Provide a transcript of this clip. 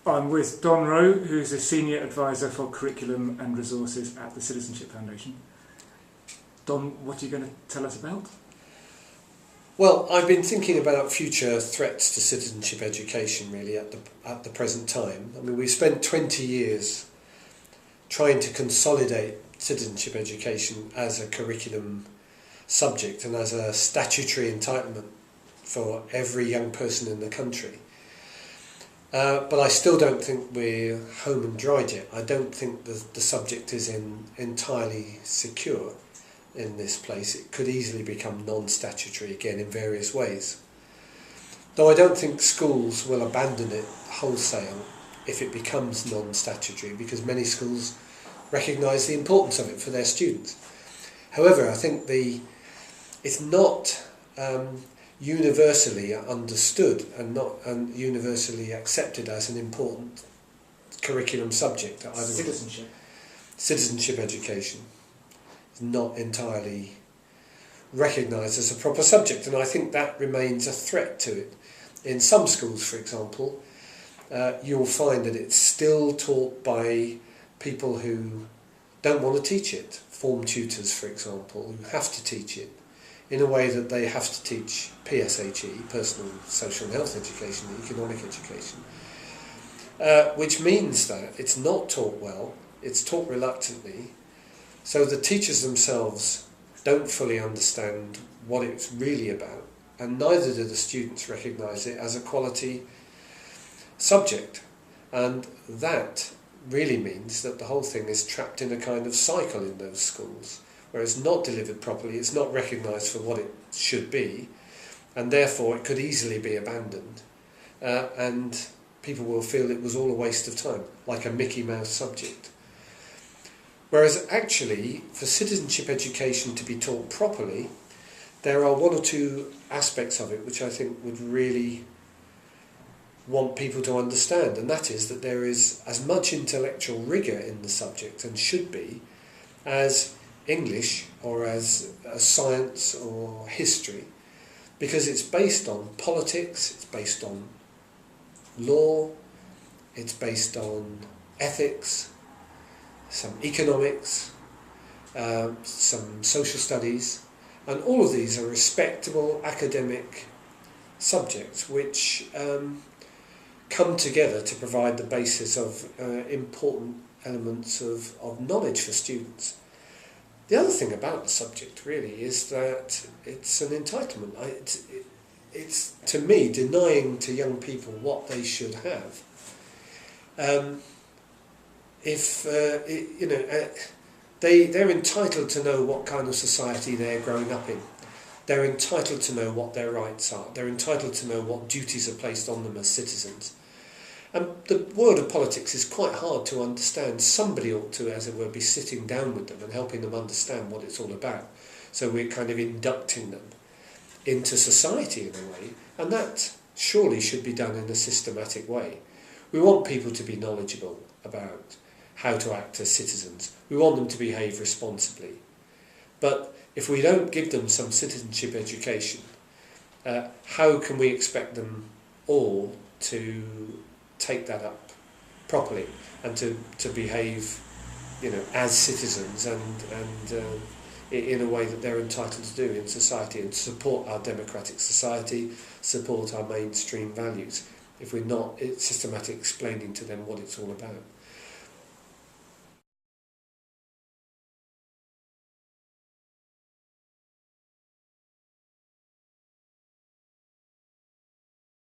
I'm with Don Rowe, who's a Senior Advisor for Curriculum and Resources at the Citizenship Foundation. Don, what are you going to tell us about? Well, I've been thinking about future threats to citizenship education really at the present time. I mean, we've spent 20 years trying to consolidate citizenship education as a curriculum subject and as a statutory entitlement for every young person in the country. But I still don't think we're home and dried yet. I don't think the subject is entirely secure in this place. It could easily become non-statutory again in various ways. Though I don't think schools will abandon it wholesale if it becomes non-statutory, because many schools recognise the importance of it for their students. However, I think it's not universally understood and universally accepted as an important curriculum subject. Citizenship education is not entirely recognised as a proper subject, and I think that remains a threat to it. In some schools, for example, you'll find that it's still taught by people who don't want to teach it, form tutors, for example, who have to teach it in a way that they have to teach PSHE, personal, social and health education, economic education, which means that it's not taught well, it's taught reluctantly, so the teachers themselves don't fully understand what it's really about, and neither do the students recognise it as a quality subject. And that really means that the whole thing is trapped in a kind of cycle in those schools, where it's not delivered properly, it's not recognised for what it should be, and therefore it could easily be abandoned, and people will feel it was all a waste of time, like a Mickey Mouse subject. Whereas actually, for citizenship education to be taught properly, there are one or two aspects of it which I think would really want people to understand, and that is that there is as much intellectual rigour in the subject, and should be, as English or as science or history, because it's based on politics, it's based on law, it's based on ethics, some economics, some social studies, and all of these are respectable academic subjects which come together to provide the basis of important elements of knowledge for students. The other thing about the subject really is that it's an entitlement. It's to me denying to young people what they should have. They're entitled to know what kind of society they're growing up in. They're entitled to know what their rights are. They're entitled to know what duties are placed on them as citizens. And the world of politics is quite hard to understand. Somebody ought to, as it were, be sitting down with them and helping them understand what it's all about. So we're kind of inducting them into society in a way, and that surely should be done in a systematic way. We want people to be knowledgeable about how to act as citizens. We want them to behave responsibly. But if we don't give them some citizenship education, how can we expect them all to take that up properly and to behave, as citizens and in a way that they're entitled to do in society, and support our democratic society, support our mainstream values, if we're not systematically explaining to them what it's all about?